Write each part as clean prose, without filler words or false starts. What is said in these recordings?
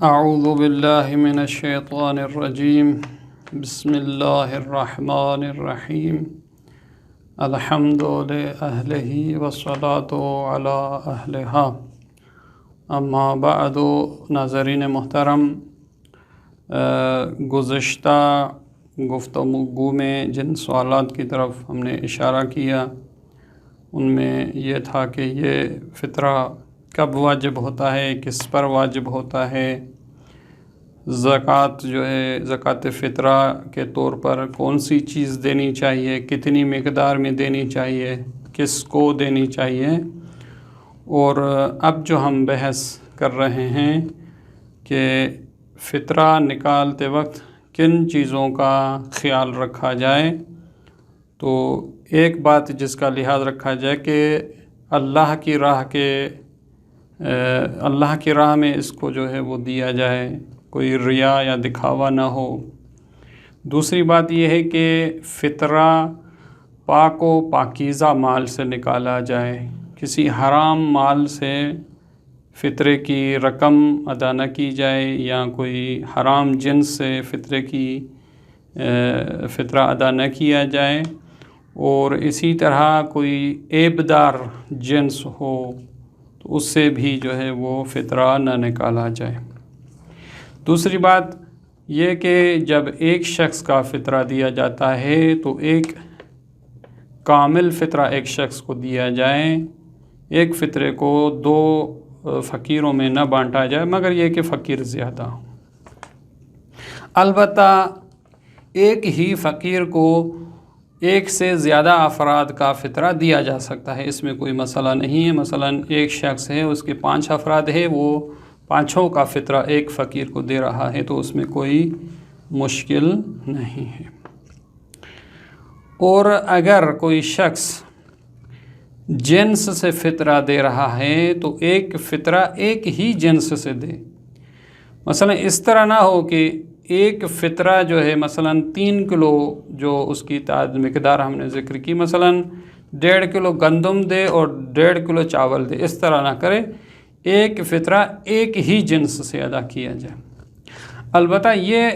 اعوذ باللہ من الشیطان الرجیم بسم اللہ الرحمن الرحیم الحمد لأہلہ والصلاة علی اہلہا اما بعد ناظرین محترم، گزشتہ گفتگو میں جن سوالات کی طرف ہم نے اشارہ کیا ان میں یہ تھا کہ یہ فطرہ کب واجب ہوتا ہے، کس پر واجب ہوتا ہے، زکوٰۃ جو ہے زکوٰۃ فطرہ کے طور پر کون سی چیز دینی چاہیے، کتنی مقدار میں دینی چاہیے، کس کو دینی چاہیے، اور اب جو ہم بحث کر رہے ہیں کہ فطرہ نکالتے وقت کن چیزوں کا خیال رکھا جائے، تو ایک بات جس کا لحاظ رکھا جائے کہ اللہ کی راہ میں اس کو جو ہے وہ دیا جائے، کوئی ریا یا دکھاوا نہ ہو۔ دوسری بات یہ ہے کہ فطرہ پاک و پاکیزہ مال سے نکالا جائے، کسی حرام مال سے فطرے کی رقم ادا نہ کی جائے یا کوئی حرام جنس سے فطرہ ادا نہ کیا جائے، اور اسی طرح کوئی عیبدار جنس ہو تو اس سے بھی جو ہے وہ فطرہ نہ نکالا جائے۔ دوسری بات یہ کہ جب ایک شخص کا فطرہ دیا جاتا ہے تو ایک کامل فطرہ ایک شخص کو دیا جائے، ایک فطرے کو دو فقیروں میں نہ بانٹا جائے مگر یہ کہ فقیر زیادہ ہوں۔ البتہ ایک ہی فقیر کو ایک سے زیادہ افراد کا فطرہ دیا جا سکتا ہے، اس میں کوئی مسئلہ نہیں ہے۔ مثلا ایک شخص ہے، اس کے 5 افراد ہے، وہ 5 کا فطرہ ایک فقیر کو دے رہا ہے تو اس میں کوئی مشکل نہیں ہے۔ اور اگر کوئی شخص جنس سے فطرہ دے رہا ہے تو ایک فطرہ ایک ہی جنس سے دے۔ مثلا اس طرح نہ ہو کہ ایک فطرہ جو ہے مثلا 3 کلو جو اس کی مقدار ہم نے ذکر کی، مثلا 1.5 کلو گندم دے اور 1.5 کلو چاول دے، اس طرح نہ کرے، ایک فطرہ ایک ہی جنس سے ادا کیا جائے۔ البتہ یہ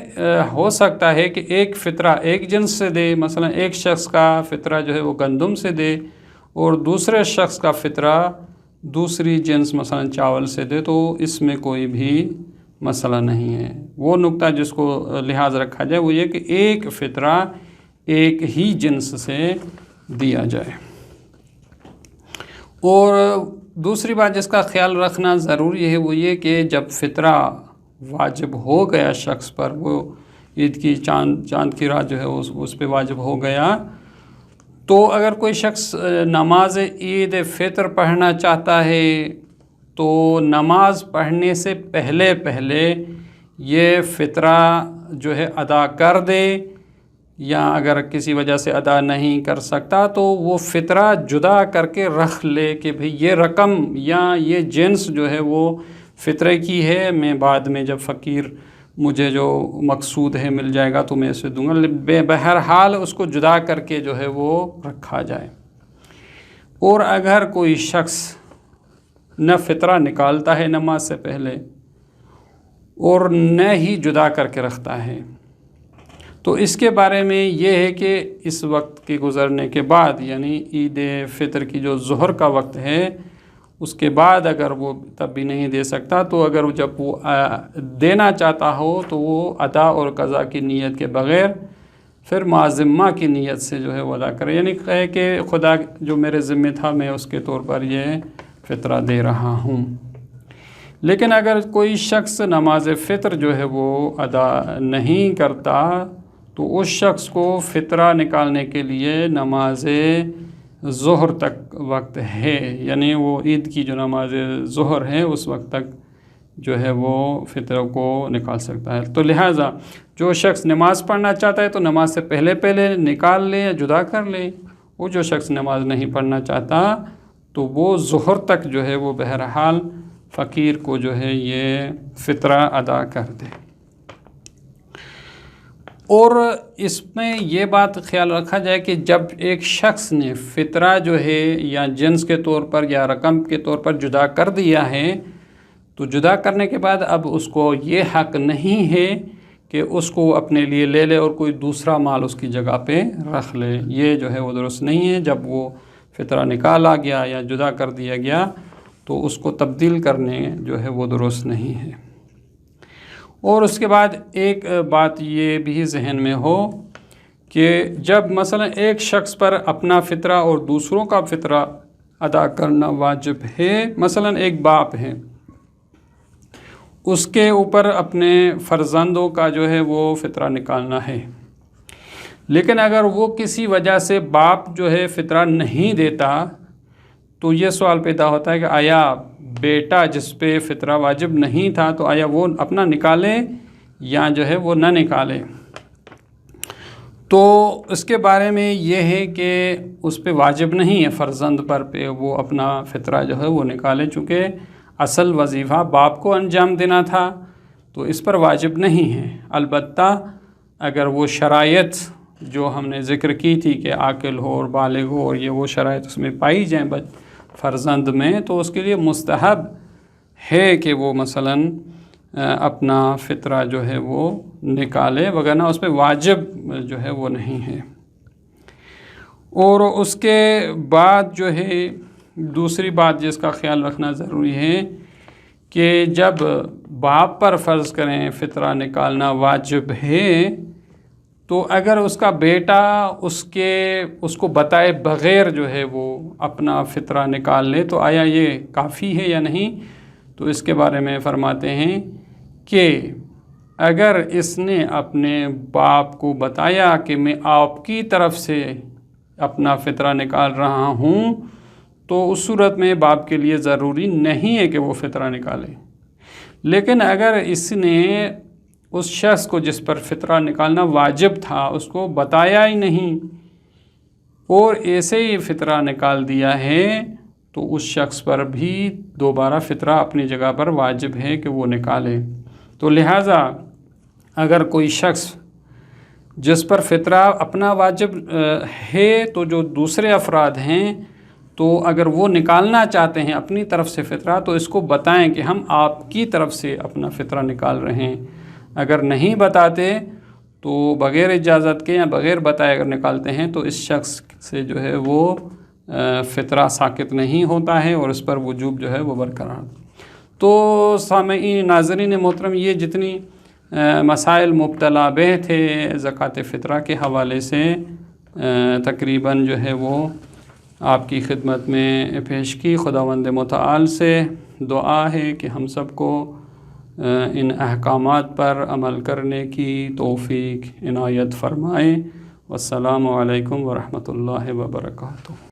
ہو سکتا ہے کہ ایک فطرہ ایک جنس سے دے، مثلا ایک شخص کا فطرہ جو ہے وہ گندم سے دے اور دوسرے شخص کا فطرہ دوسری جنس مثلا چاول سے دے، تو اس میں کوئی بھی مسئلہ نہیں ہے۔ وہ نقطہ جس کو لحاظ رکھا جائے وہ یہ کہ ایک فطرہ ایک ہی جنس سے دیا جائے۔ اور دوسری بات جس کا خیال رکھنا ضروری ہے وہ یہ کہ جب فطرہ واجب ہو گیا شخص پر، وہ عید کی چاند کی رات جو ہے اس پہ واجب ہو گیا، تو اگر کوئی شخص نماز عید فطر پڑھنا چاہتا ہے تو نماز پڑھنے سے پہلے یہ فطرہ جو ہے ادا کر دے، یا اگر کسی وجہ سے ادا نہیں کر سکتا تو وہ فطرہ جدا کر کے رکھ لے کہ بھئی یہ رقم یا یہ جنس جو ہے وہ فطرے کی ہے، میں بعد میں جب فقیر مجھے جو مقصود ہے مل جائے گا تو میں اسے دوں گا۔ بہرحال اس کو جدا کر کے جو ہے وہ رکھا جائے۔ اور اگر کوئی شخص نہ فطرہ نکالتا ہے نماز سے پہلے اور نہ ہی جدا کر کے رکھتا ہے، تو اس کے بارے میں یہ ہے کہ اس وقت کے گزرنے کے بعد، یعنی عید فطر کی جو ظہر کا وقت ہے اس کے بعد اگر وہ تب بھی نہیں دے سکتا تو اگر جب وہ دینا چاہتا ہو تو وہ ادا اور قضا کی نیت کے بغیر پھر معذمہ کی نیت سے جو ہے وہ ادا کرے، یعنی کہے کہ خدا جو میرے ذمہ تھا میں اس کے طور پر یہ فطرہ دے رہا ہوں۔ لیکن اگر کوئی شخص نماز فطر جو ہے وہ ادا نہیں کرتا تو اس شخص کو فطرہ نکالنے کے لیے نماز ظہر تک وقت ہے، یعنی وہ عید کی جو نماز ظہر ہے اس وقت تک جو ہے وہ فطرہ کو نکال سکتا ہے۔ تو لہٰذا جو شخص نماز پڑھنا چاہتا ہے تو نماز سے پہلے نکال لے یا جدا کر لے، وہ جو شخص نماز نہیں پڑھنا چاہتا تو وہ ظہر تک جو ہے وہ بہرحال فقیر کو جو ہے یہ فطرہ ادا کر دے۔ اور اس میں یہ بات خیال رکھا جائے کہ جب ایک شخص نے فطرہ جو ہے یا جنس کے طور پر یا رقم کے طور پر جدا کر دیا ہے تو تو جدا کرنے کے بعد اب اس کو یہ حق نہیں ہے کہ اس کو اپنے لیے لے لے اور کوئی دوسرا مال اس کی جگہ پہ رکھ لے، یہ جو ہے وہ درست نہیں ہے۔ جب وہ فطرہ نکالا گیا یا جدا کر دیا گیا تو اس کو تبدیل کرنے جو ہے وہ درست نہیں ہے۔ اور اس کے بعد ایک بات یہ بھی ذہن میں ہو کہ جب مثلا ایک شخص پر اپنا فطرہ اور دوسروں کا فطرہ ادا کرنا واجب ہے، مثلا ایک باپ ہے، اس کے اوپر اپنے فرزندوں کا جو ہے وہ فطرہ نکالنا ہے، لیکن اگر وہ کسی وجہ سے باپ جو ہے فطرہ نہیں دیتا تو یہ سوال پیدا ہوتا ہے کہ آیا بیٹا جس پہ فطرہ واجب نہیں تھا تو آیا وہ اپنا نکالے یا جو ہے وہ نہ نکالے؟ تو اس کے بارے میں یہ ہے کہ اس پہ واجب نہیں ہے فرزند پر پہ وہ اپنا فطرہ جو ہے وہ نکالے، چونکہ اصل وظیفہ باپ کو انجام دینا تھا تو اس پر واجب نہیں ہے۔ البتہ اگر وہ شرائط جو ہم نے ذکر کی تھی کہ عاقل ہو اور بالغ ہو اور یہ وہ شرائط اس میں پائی جائیں فرزند میں، تو اس کے لیے مستحب ہے کہ وہ مثلاً اپنا فطرہ جو ہے وہ نکالے، وگرنہ اس پہ واجب جو ہے وہ نہیں ہے۔ اور اس کے بعد جو ہے دوسری بات جس کا خیال رکھنا ضروری ہے کہ جب باپ پر فرض کریں فطرہ نکالنا واجب ہے تو اگر اس کا بیٹا اس کو بتائے بغیر جو ہے وہ اپنا فطرہ نکال لے تو آیا یہ کافی ہے یا نہیں؟ تو اس کے بارے میں فرماتے ہیں کہ اگر اس نے اپنے باپ کو بتایا کہ میں آپ کی طرف سے اپنا فطرہ نکال رہا ہوں تو اس صورت میں باپ کے لیے ضروری نہیں ہے کہ وہ فطرہ نکالے، لیکن اگر اس نے اس شخص کو جس پر فطرہ نکالنا واجب تھا اس کو بتایا ہی نہیں اور ایسے ہی فطرہ نکال دیا ہے تو اس شخص پر بھی دوبارہ فطرہ اپنی جگہ پر واجب ہے کہ وہ نکالے۔ تو لہٰذا اگر کوئی شخص جس پر فطرہ اپنا واجب ہے تو جو دوسرے افراد ہیں تو اگر وہ نکالنا چاہتے ہیں اپنی طرف سے فطرہ تو اس کو بتائیں کہ ہم آپ کی طرف سے اپنا فطرہ نکال رہے ہیں۔ اگر نہیں بتاتے تو بغیر اجازت کے یا بغیر بتائے اگر نکالتے ہیں تو اس شخص سے جو ہے وہ فطرہ ساقط نہیں ہوتا ہے اور اس پر وجوب جو ہے وہ برقرار۔ تو سامعین ناظرین محترم، یہ جتنی مسائل مبتلا بہ تھے زکوٰۃ فطرہ کے حوالے سے تقریباً جو ہے وہ آپ کی خدمت میں پیش کی۔ خداوند متعال سے دعا ہے کہ ہم سب کو ان احکامات پر عمل کرنے کی توفیق عنایت فرمائے۔ والسلام علیکم ورحمۃ اللہ وبرکاتہ۔